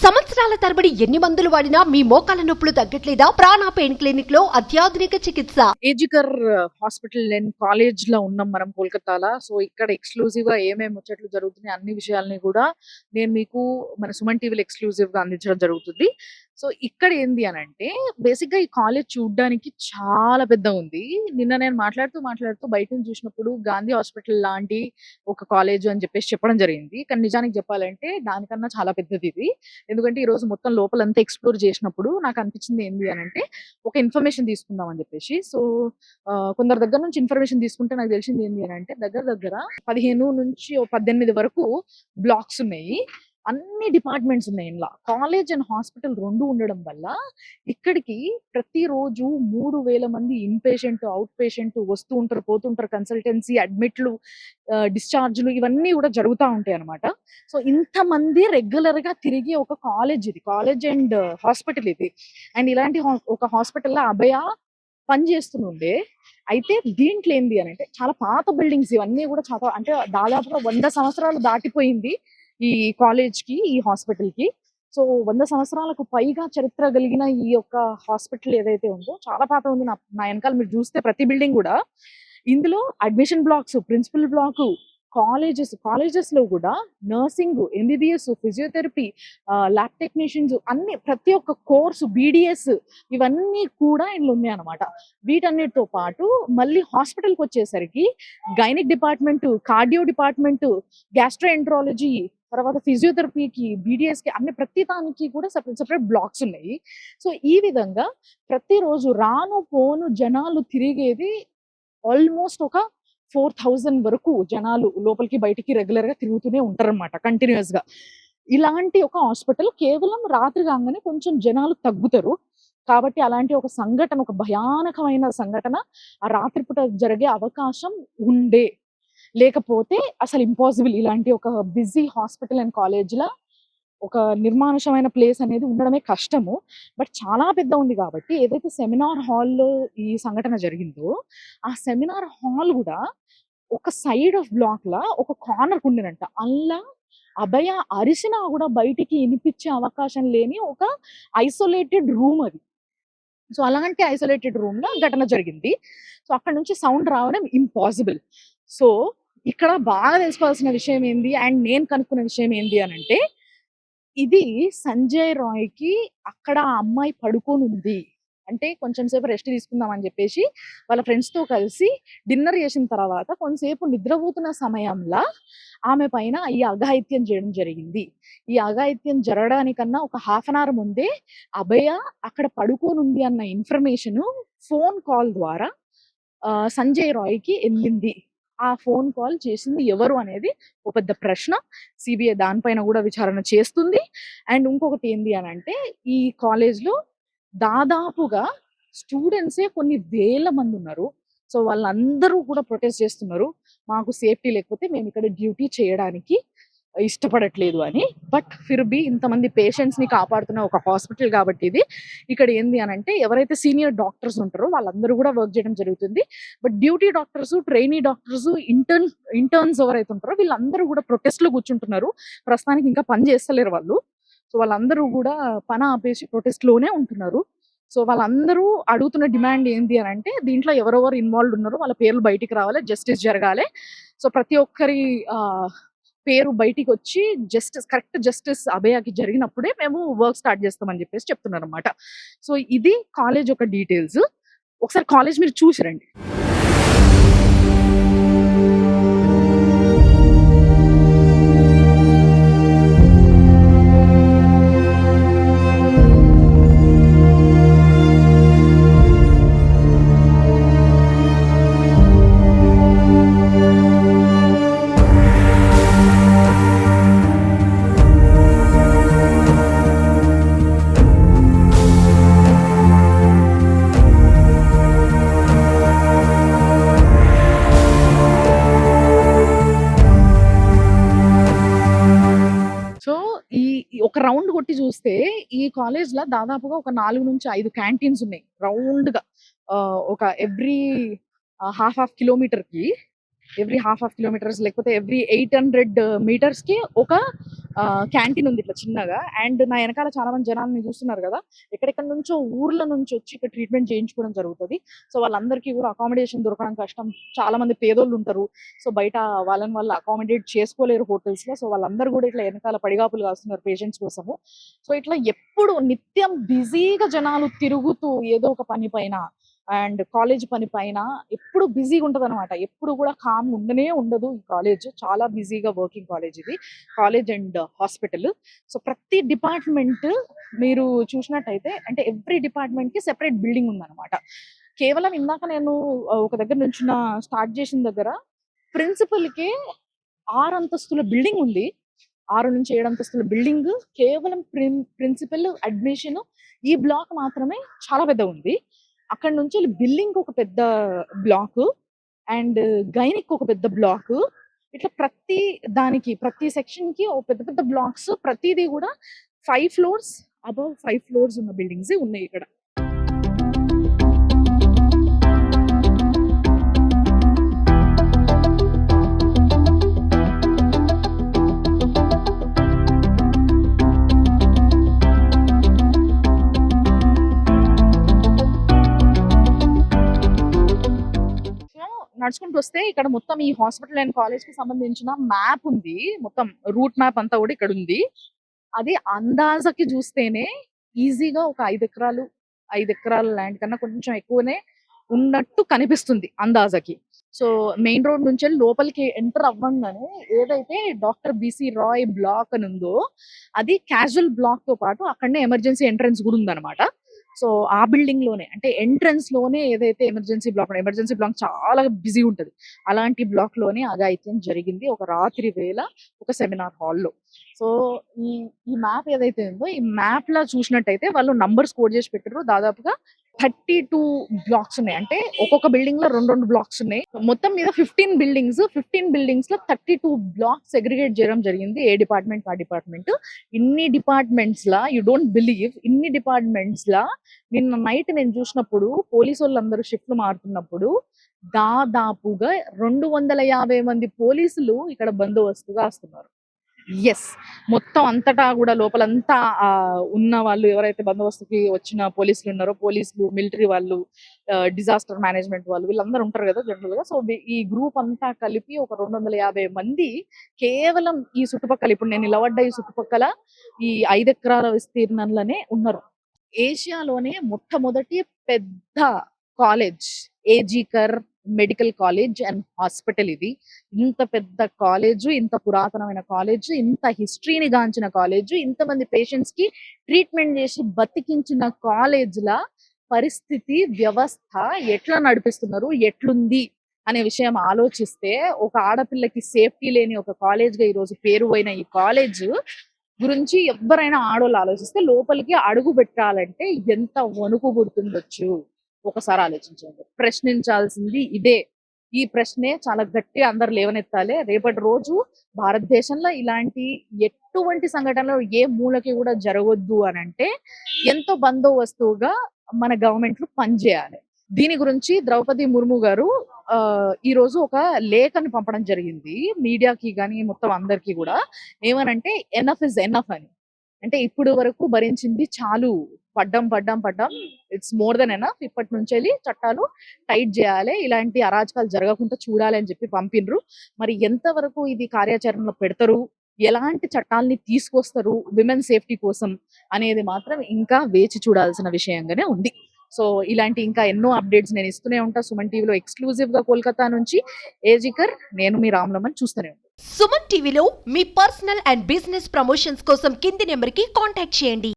సంవత్సరాల తరబడి ఎన్ని మందులు వాడినా మీ మోకాల నొప్పులు తగ్గట్లేదా? ప్రాణ పెయిన్ క్లినిక్ లో అత్యాధునిక చికిత్స. ఏజికర్ హాస్పిటల్ అండ్ కాలేజ్ లో ఉన్నాం మనం కోల్కతాలో. సో ఇక్కడ ఎక్స్క్లూజివ్ గా ఏమేమి ముచ్చట్లు జరుగుతున్నాయి అన్ని విషయాల్ని కూడా నేను మీకు మన సుమన్ టీవీలో ఎక్స్క్లూజివ్ గా అందించడం జరుగుతుంది. సో ఇక్కడ ఏంది అని అంటే బేసిక్ గా ఈ కాలేజ్ చూడడానికి చాలా పెద్ద ఉంది. నిన్న నేను మాట్లాడుతూ బయట నుంచి చూసినప్పుడు గాంధీ హాస్పిటల్ లాంటి ఒక కాలేజ్ అని చెప్పేసి చెప్పడం జరిగింది. కానీ నిజానికి చెప్పాలంటే దానికన్నా చాలా పెద్దది ఇది. ఎందుకంటే ఈ రోజు మొత్తం లోపలంతా ఎక్స్ప్లోర్ చేసినప్పుడు నాకు అనిపించింది ఏంది అని అంటే ఒక ఇన్ఫర్మేషన్ తీసుకుందాం అని చెప్పేసి. సో కొందరి దగ్గర నుంచి ఇన్ఫర్మేషన్ తీసుకుంటే నాకు తెలిసింది ఏంది అని అంటే దగ్గర 15 నుంచి 18 వరకు బ్లాక్స్ ఉన్నాయి. అన్ని డిపార్ట్మెంట్స్ ఉన్నాయి. ఇలా కాలేజ్ అండ్ హాస్పిటల్ రెండు ఉండడం వల్ల ఇక్కడికి ప్రతిరోజు 3000 మంది ఇన్ పేషెంట్, అవుట్ పేషెంట్ వస్తూ ఉంటారు, పోతుంటారు. కన్సల్టెన్సీ, అడ్మిట్లు, డిశ్చార్జ్లు ఇవన్నీ కూడా జరుగుతూ ఉంటాయి అనమాట. సో ఇంతమంది రెగ్యులర్ గా తిరిగి ఒక కాలేజ్ ఇది, కాలేజ్ అండ్ హాస్పిటల్ ఇది. అండ్ ఇలాంటి ఒక హాస్పిటల్లో అభయ పని చేస్తుండే. అయితే దీంట్లో ఏంది అని అంటే చాలా పాత బిల్డింగ్స్ ఇవన్నీ కూడా చాలా అంటే దాదాపుగా 100 సంవత్సరాలు దాటిపోయింది ఈ కాలేజ్ కి, ఈ హాస్పిటల్ కి. సో 100 సంవత్సరాలకు పైగా చరిత్ర కలిగిన ఈ యొక్క హాస్పిటల్ ఏదైతే ఉందో చాలా పాత ఉంది. నా వెనకాల మీరు చూస్తే ప్రతి బిల్డింగ్ కూడా ఇందులో admission blocks, principal block, colleges లో కూడా nursing, MBBS, physiotherapy, lab technicians అన్ని ప్రతి ఒక్క కోర్సు, బీడిఎస్ ఇవన్నీ కూడా ఇందులో ఉన్నాయి అనమాట. వీటన్నిటితో పాటు మళ్ళీ హాస్పిటల్కి వచ్చేసరికి gynaec department, cardio department, gastroenterology, తర్వాత ఫిజియోథెరపీకి, బీడిఎస్ కి అన్ని ప్రతి దానికి కూడా సెపరేట్ బ్లాక్స్ ఉన్నాయి. సో ఈ విధంగా ప్రతిరోజు రాను పోను జనాలు తిరిగేది ఆల్మోస్ట్ ఒక 4000 వరకు జనాలు లోపలికి బయటికి రెగ్యులర్ గా తిరుగుతూనే ఉంటారన్నమాట కంటిన్యూస్ గా. ఇలాంటి ఒక హాస్పిటల్ కేవలం రాత్రి కాగానే కొంచెం జనాలు తగ్గుతారు కాబట్టి అలాంటి ఒక సంఘటన, ఒక భయానకమైన సంఘటన ఆ రాత్రిపూట జరిగే అవకాశం ఉండే. లేకపోతే అసలు ఇంపాసిబుల్ ఇలాంటి ఒక బిజీ హాస్పిటల్ అండ్ కాలేజ్ లా ఒక నిర్మానుషమైన ప్లేస్ అనేది ఉండడమే కష్టము. బట్ చాలా పెద్ద ఉంది కాబట్టి ఏదైతే సెమినార్ హాల్లో ఈ సంఘటన జరిగిందో ఆ సెమినార్ హాల్ కూడా ఒక సైడ్ ఆఫ్ బ్లాక్ లా ఒక కార్నర్ ఉండినంట. అల్లా అభయ అరిసినా కూడా బయటికి వినిపించే అవకాశం లేని ఒక ఐసోలేటెడ్ రూమ్ అది. సో అలాంటి ఐసోలేటెడ్ రూమ్ లో ఘటన జరిగింది. సో అక్కడ నుంచి సౌండ్ రావడం ఇంపాసిబుల్. సో ఇక్కడ బాగా తెలుసుకోవాల్సిన విషయం ఏంది అండ్ నేను కనుక్కున్న విషయం ఏంది అని అంటే ఇది సంజయ్ రాయ్ కి అక్కడ ఆ అమ్మాయి పడుకొని ఉంది అంటే కొంచెం సేపు రెస్ట్ తీసుకుందాం అని చెప్పేసి వాళ్ళ ఫ్రెండ్స్ తో కలిసి డిన్నర్ చేసిన తర్వాత కొంతసేపు నిద్రపోతున్న సమయంలో ఆమె పైన ఈ అఘాయిత్యం చేయడం జరిగింది. ఈ అఘాయిత్యం జరగడానికన్నా ఒక హాఫ్ అన్ అవర్ ముందే అభయ అక్కడ పడుకొని ఉంది అన్న ఇన్ఫర్మేషన్ ఫోన్ కాల్ ద్వారా సంజయ్ రాయ్ కి వెళ్ళింది. ఆ ఫోన్ కాల్ చేసింది ఎవరు అనేది ఒక పెద్ద ప్రశ్న. సిబిఐ దానిపైన కూడా విచారణ చేస్తుంది. అండ్ ఇంకొకటి ఏంది అని అంటే ఈ కాలేజ్ లో దాదాపుగా స్టూడెంట్సే కొన్ని వేల మంది ఉన్నారు. సో వాళ్ళందరూ కూడా ప్రొటెస్ట్ చేస్తున్నారు, మాకు సేఫ్టీ లేకపోతే మేము ఇక్కడ డ్యూటీ చేయడానికి ఇష్టపడట్లేదు అని. బట్ ఫిర్ బి ఇంతమంది పేషెంట్స్ ని కాపాడుతున్న ఒక హాస్పిటల్ కాబట్టి ఇది ఇక్కడ ఏంది అని అంటే ఎవరైతే సీనియర్ డాక్టర్స్ ఉంటారో వాళ్ళందరూ కూడా వర్క్ చేయడం జరుగుతుంది. But duty doctors, trainee doctors, interns ఎవరైతే ఉంటారో వీళ్ళందరూ కూడా ప్రొటెస్ట్ లో కూర్చుంటున్నారు. ప్రస్తుతానికి ఇంకా పని చేస్తలేరు వాళ్ళు. సో వాళ్ళందరూ కూడా పని ఆపేసి ప్రొటెస్ట్ లోనే ఉంటున్నారు. సో వాళ్ళందరూ అడుగుతున్న డిమాండ్ ఏంటి అని అంటే దీంట్లో ఎవరెవరు ఇన్వాల్వ్ ఉన్నారో వాళ్ళ పేర్లు బయటికి రావాలి, జస్టిస్ జరగాలి. సో ప్రతి ఒక్కరి పేరు బయటికి వచ్చి కరెక్ట్ జస్టిస్ అభయకి జరిగినప్పుడే మేము వర్క్ స్టార్ట్ చేస్తామని చెప్పేసి చెప్తున్నారు అనమాట. సో ఇది కాలేజ్ ఒక డీటెయిల్స్. ఒకసారి కాలేజ్ మీరు చూసి రండి. ఒక రౌండ్ కొట్టి చూస్తే ఈ కాలేజ్ లో దాదాపుగా ఒక 4 నుంచి 5 క్యాంటీన్స్ ఉన్నాయి రౌండ్ గా. ఒక ఎవ్రీ హాఫ్ కిలోమీటర్స్ లేకపోతే ఎవ్రీ 800 మీటర్స్ కి ఒక క్యాంటీన్ ఉంది ఇట్లా చిన్నగా. అండ్ నా వెనకాల చాలా మంది జనాల్ని చూస్తున్నారు కదా, ఎక్కడెక్కడ నుంచో ఊర్ల నుంచి వచ్చి ఇక్కడ ట్రీట్మెంట్ చేయించుకోవడం జరుగుతుంది. సో వాళ్ళందరికీ కూడా అకామిడేషన్ దొరకడం కష్టం. చాలా మంది పేదోళ్ళు ఉంటారు. సో బయట వాళ్ళు అకామిడేట్ చేసుకోలేరు హోటల్స్ లో. సో వాళ్ళందరూ కూడా ఇట్లా వెనకాల పడిగాపులు కాస్తున్నారు పేషెంట్స్ కోసము. సో ఇట్లా ఎప్పుడు నిత్యం బిజీగా జనాలు తిరుగుతూ ఏదో ఒక పని పైన అండ్ కాలేజ్ పని పైన ఎప్పుడు బిజీగా ఉంటది అనమాట. ఎప్పుడు కూడా కామ్ ఉండనే ఉండదు ఈ కాలేజ్. చాలా బిజీగా వర్కింగ్ కాలేజ్ ఇది, కాలేజ్ అండ్ హాస్పిటల్. సో ప్రతి డిపార్ట్మెంట్ మీరు చూసినట్టయితే అంటే ఎవ్రీ డిపార్ట్మెంట్ కి సెపరేట్ బిల్డింగ్ ఉందన్నమాట. కేవలం ఇందాక నేను ఒక దగ్గర నుంచి స్టార్ట్ చేసిన దగ్గర ప్రిన్సిపల్ కి 6 అంతస్తుల బిల్డింగ్ ఉంది. 6 నుంచి 7 అంతస్తుల బిల్డింగ్ కేవలం ప్రిన్సిపల్ అడ్మిషన్ ఈ బ్లాక్ మాత్రమే చాలా పెద్ద ఉంది. అక్కడ నుంచి బిల్డింగ్ ఒక పెద్ద బ్లాక్ అండ్ గైనిక్ ఒక పెద్ద బ్లాక్. ఇట్లా ప్రతి సెక్షన్ కి ఒక పెద్ద పెద్ద బ్లాక్స్, ప్రతిదీ కూడా 5 ఫ్లోర్స్ అబౌవ్ 5 ఫ్లోర్స్ ఉన్న బిల్డింగ్స్ ఉన్నాయి ఇక్కడ. నడుచుకుంటూ వస్తే ఇక్కడ మొత్తం ఈ హాస్పిటల్ అండ్ కాలేజ్ కి సంబంధించిన మ్యాప్ ఉంది. మొత్తం రూట్ మ్యాప్ అంతా కూడా ఇక్కడ ఉంది. అది అందాజకి చూస్తేనే ఈజీగా ఒక 5 ఎకరాల ల్యాండ్ కన్నా కొంచెం ఎక్కువనే ఉన్నట్టు కనిపిస్తుంది అందాజకి. సో మెయిన్ రోడ్ నుంచి లోపలికి ఎంటర్ అవ్వంగానే ఏదైతే డాక్టర్ బిసి రాయ్ బ్లాక్ అని ఉందో అది క్యాజువల్ బ్లాక్ తో పాటు అక్కడనే ఎమర్జెన్సీ ఎంట్రన్స్ కూడా ఉందన్నమాట. సో ఆ బిల్డింగ్ లోనే అంటే ఎంట్రన్స్ లోనే ఏదైతే ఎమర్జెన్సీ బ్లాక్ చాలా బిజీ ఉంటది, అలాంటి బ్లాక్ లోనే అఘాయిత్యం జరిగింది ఒక రాత్రి వేళ ఒక సెమినార్ హాల్లో. సో ఈ మ్యాప్ ఏదైతే ఉందో ఈ మ్యాప్ లా చూసినట్టయితే వాళ్ళు నంబర్స్ కోడ్ చేసి పెట్టారు. దాదాపుగా 32 బ్లాక్స్ ఉన్నాయి. అంటే ఒక్కొక్క బిల్డింగ్ లో 2 బ్లాక్స్ ఉన్నాయి. మొత్తం మీద 15 బిల్డింగ్స్ లో 32 బ్లాక్స్ సెగ్రిగేట్ చేయడం జరిగింది. ఏ డిపార్ట్మెంట్ ఆ డిపార్ట్మెంట్. ఇన్ని departments law you don't believe, ఇన్ని డిపార్ట్మెంట్స్ లా నిన్న నైట్ నేను చూసినప్పుడు పోలీసు వాళ్ళందరూ షిఫ్ట్లు మారుతున్నప్పుడు దాదాపుగా 250 మంది పోలీసులు ఇక్కడ బందోబస్తుగా వస్తున్నారు. ఎస్, మొత్తం అంతటా కూడా లోపలంతా ఉన్న వాళ్ళు ఎవరైతే బందోబస్తుకి వచ్చిన పోలీసులు ఉన్నారో, పోలీసులు, మిలిటరీ వాళ్ళు, డిజాస్టర్ మేనేజ్మెంట్ వాళ్ళు, వీళ్ళందరూ ఉంటారు కదా జనరల్ గా. సో ఈ గ్రూప్ అంతా కలిపి ఒక 250 మంది కేవలం ఈ చుట్టుపక్కల, ఇప్పుడు నేను నిలబడ్డ ఈ చుట్టుపక్కల ఈ 5 ఎకరాల విస్తీర్ణంలోనే ఉన్నారు. ఏషియాలోనే మొట్టమొదటి పెద్ద కాలేజ్ ఏజీకర్ మెడికల్ కాలేజ్ అండ్ హాస్పిటల్ ఇది. ఇంత పెద్ద కాలేజ్, ఇంత పురాతనమైన కాలేజ్, ఇంత హిస్టరీని గాంచిన కాలేజ్, ఇంతమంది పేషెంట్స్ కి ట్రీట్మెంట్ చేసి బతికించిన కాలేజ్ ల పరిస్థితి, వ్యవస్థ ఎట్లా నడిపిస్తున్నారు, ఎట్లుంది అనే విషయం ఆలోచిస్తే ఒక ఆడపిల్లకి సేఫ్టీ లేని ఒక కాలేజ్ గా ఈరోజు పేరు పోయిన ఈ కాలేజ్ గురించి ఎవరైనా ఆడోళ్ళు ఆలోచిస్తే లోపలికి అడుగు పెట్టాలంటే ఎంత వణుకు పుడుతుండొచ్చు ఒకసారి ఆలోచించండి. ప్రశ్నించాల్సింది ఇదే. ఈ ప్రశ్నే చాలా గట్టిగా అందరు లేవనెత్తాలి. రేపటి రోజు భారతదేశంలో ఇలాంటి ఎటువంటి సంఘటనలు ఏ మూలకి కూడా జరగొద్దు అని అంటే ఎంతో బందోబస్తుగా మన గవర్నమెంట్లు పనిచేయాలి. దీని గురించి ద్రౌపది ముర్ము గారు ఈ రోజు ఒక లేఖను పంపడం జరిగింది మీడియాకి గానీ మొత్తం అందరికి కూడా. ఏమనంటే ఎనఫ్ ఇస్ ఎనఫ్ అని. అంటే ఇప్పుడు వరకు భరించింది చాలు, పడ్డం ఇట్స్ మోర్ దెన్ ఎనఫ్. ఇప్పటి నుంచి వెళ్ళి చట్టాలు టైట్ చేయాలి, ఇలాంటి అరాచకాలు జరగకుండా చూడాలి అని చెప్పి పంపినరు. మరి ఎంతవరకు ఇది కార్యాచరణలో పెడతారు, ఎలాంటి చట్టాలని తీసుకొస్తారు విమెన్ సేఫ్టీ కోసం అనేది మాత్రం ఇంకా వేచి చూడాల్సిన విషయంగానే ఉంది. సో ఇలాంటి ఇంకా ఎన్నో అప్డేట్స్ నేను ఇస్తూనే ఉంటా సుమన్ టీవీలో. ఎక్స్క్లూజివ్ గా కోల్కతా నుంచి ఏజికర్, నేను మీ రామ్లమన్. చూస్తూనే ఉంటాను సుమన్ టీవీలో. మీ పర్సనల్ అండ్ బిజినెస్ ప్రమోషన్స్ కోసం కింది నెంబర్ కి కాంటాక్ట్ చేయండి.